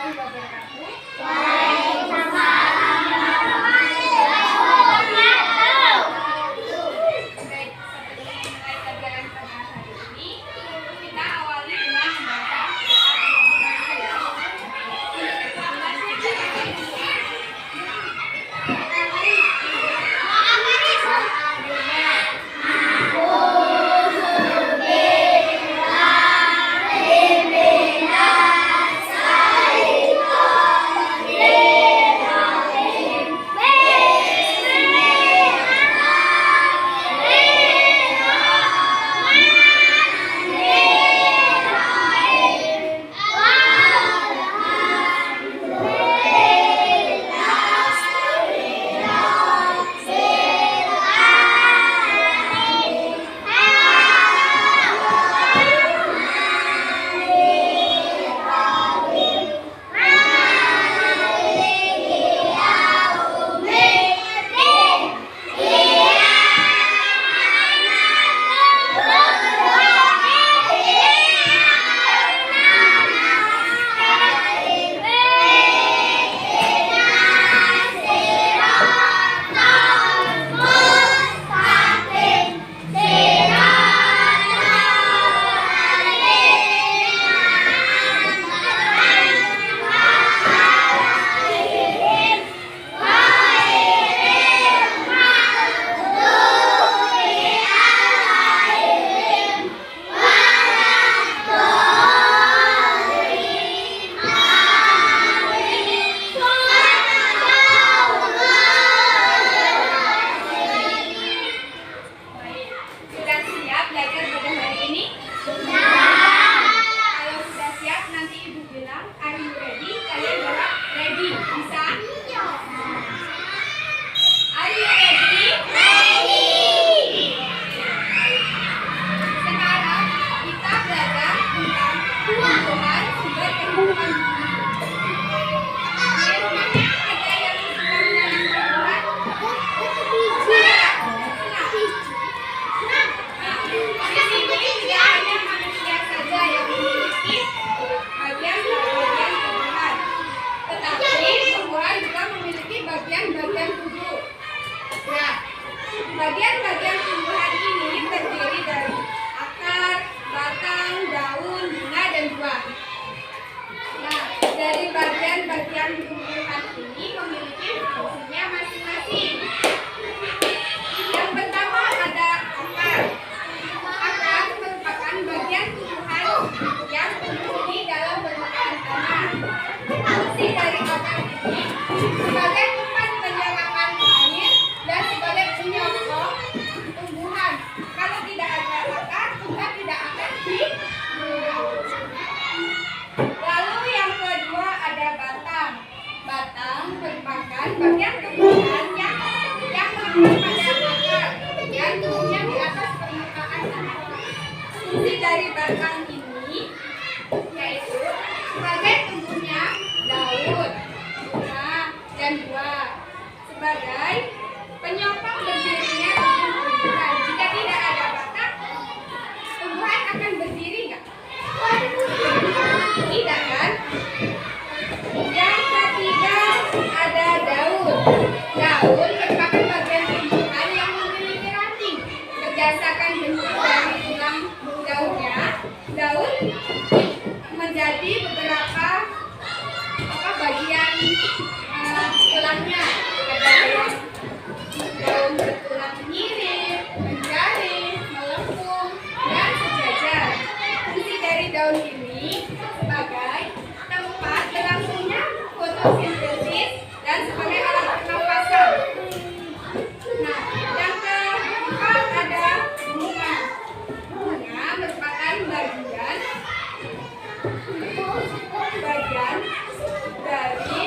warahmatullahi wabarakatuh. Waalaikumsalam warahmatullahi wabarakatuh. Baik, sebelum mulai pelajaran pada hari ini, kita awali dengan membaca bagian-bagian tubuh. Nah, bagian-bagian tumbuhan ini terdiri dari akar, batang, daun, bunga, dan buah. Nah, dari bagian-bagian tumbuhan ini memiliki fungsinya masing-masing. Yang pertama ada akar. Akar merupakan bagian tumbuhan yang tumbuh di dalam permukaan tanah. Fungsi dari akar ini sebagai tempat penyerapan air dan sebagai penyokong tumbuhan. Kalau tidak ada akar, tumbuhan tidak akan tumbuh. Lalu yang kedua ada batang. Batang merupakan bagian tumbuhan yang tumbuh pada akar dan tumbuhnya di atas permukaan tanah. Fungsi dari batang ini yaitu sebagai tumbuhnya daun, bunga, dan buah, sebagai penyokong berdirinya tumbuhan. Jika tidak ada batang, tumbuhan akan berdiri nggak? Tidak kan? Yang ketiga ada daun. Daun merupakan bagian tumbuhan yang memiliki ranting. Berdasarkan bentuk dari tulang daunnya, daun menjadi beberapa bagian tulangnya. Ada yang daun bertulang menyirip, menjaring, melengkung, dan sejajar. Fungsi dari daun ini sebagai tempat berlangsungnya fotosintesis dan sebagai alat pernapasan. Nah, yang keempat ada bunga. Bunga merupakan bagian dari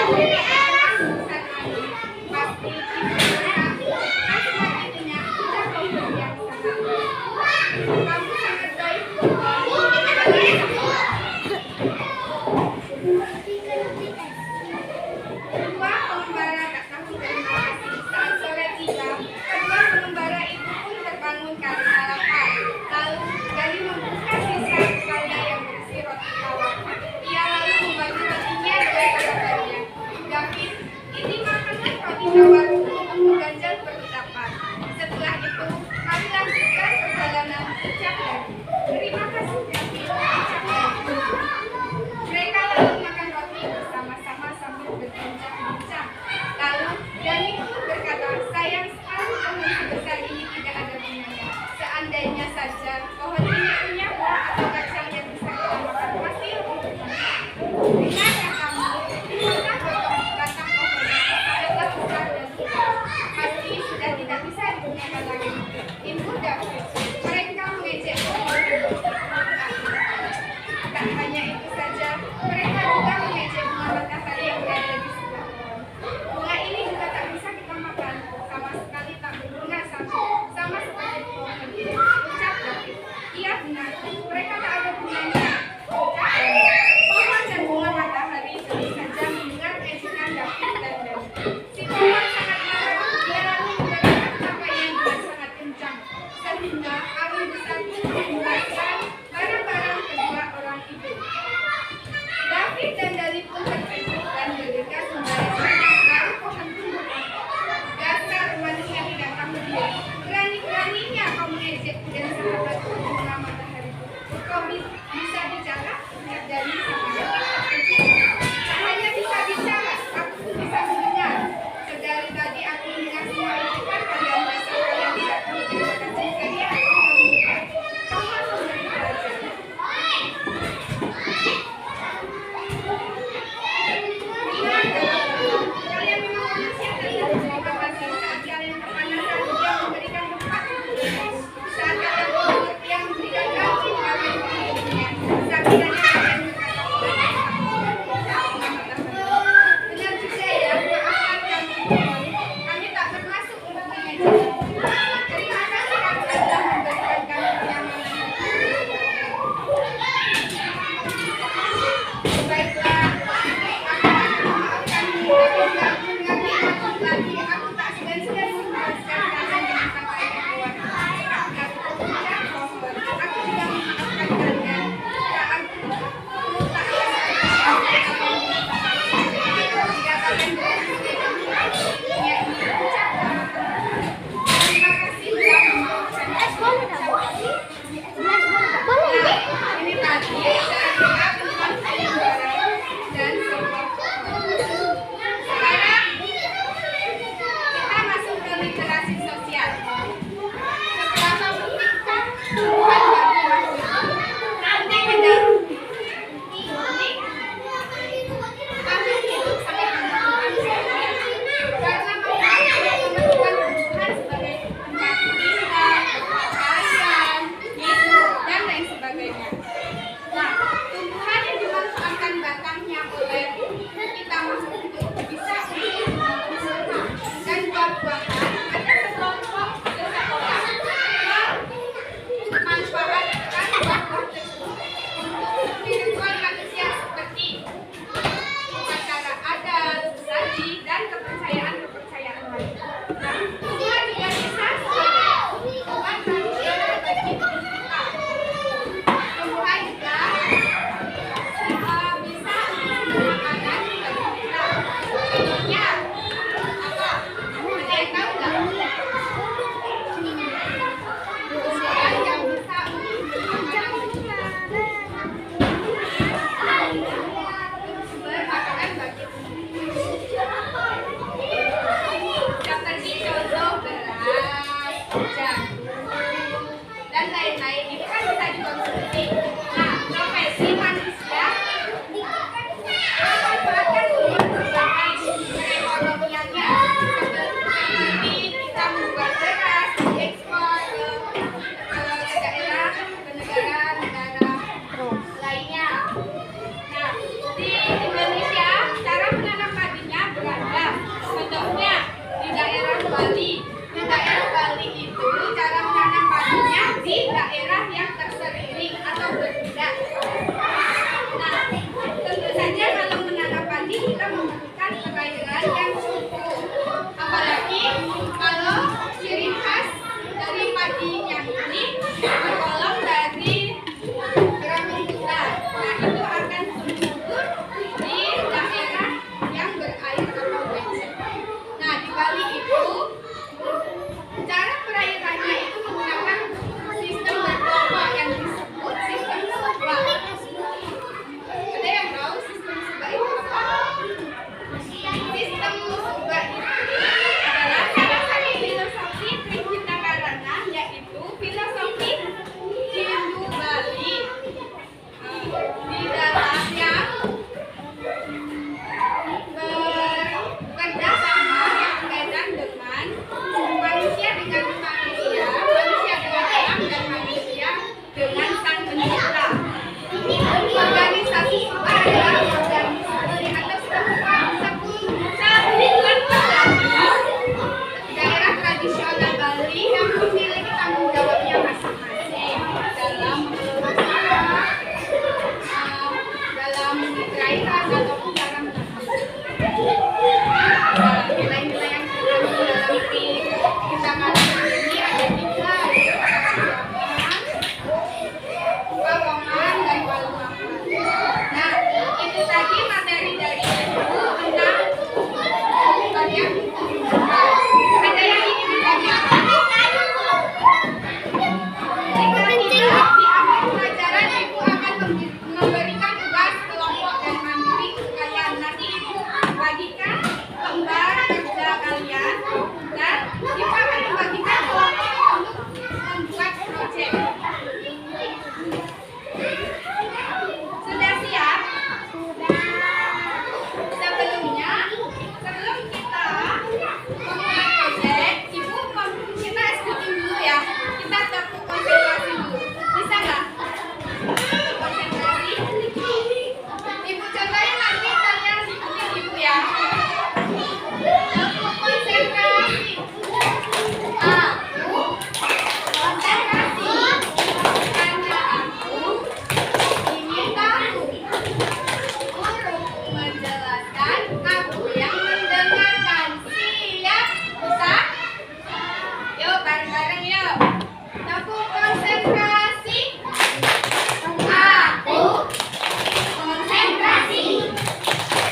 Pasti selanjutnya kita mau berdiam sama. Kamu sangat baik. Kedua pengembara tak tahu terima kasih. Saat sore tiba, kedua pengembara itu pun terbangun karena lapar. Lalu Gali membuka sisa kalda yang berisi roti tawar. Ia lalu membagi rotinya dengan sahabatnya. menjelaskan, aku yang mendengarkan. Siap? Bisa? Yuk, bareng-bareng yuk. Tepuk konsentrasi. Aku konsentrasi.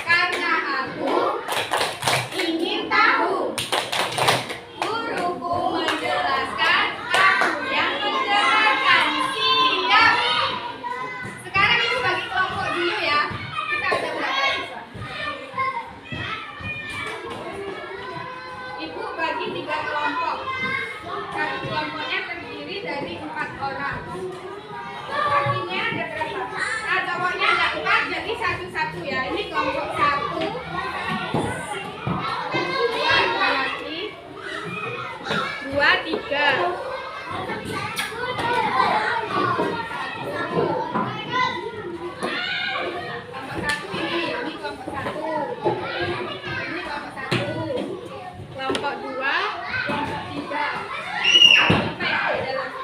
Karena aku ingin tahu. Guruku menjelaskan, aku yang mendengarkan. Siap? Sekarang ibu bagi kelompok dulu ya. Kita ada berapa siswa? Ibu bagi 3 kelompok. Satu kelompoknya terdiri dari 4 orang. Artinya ada berapa? Nah, cowoknya ada 4, jadi satu-satu ya. Ini kelompok 1. 2, lagi. 2, 3. Kelompok 1 ini kelompok 1. Ini kelompok 1. Kelompok 2, kelompok 3. Apa yang beda lagi?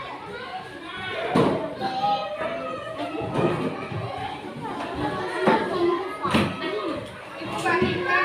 Ibu bagikan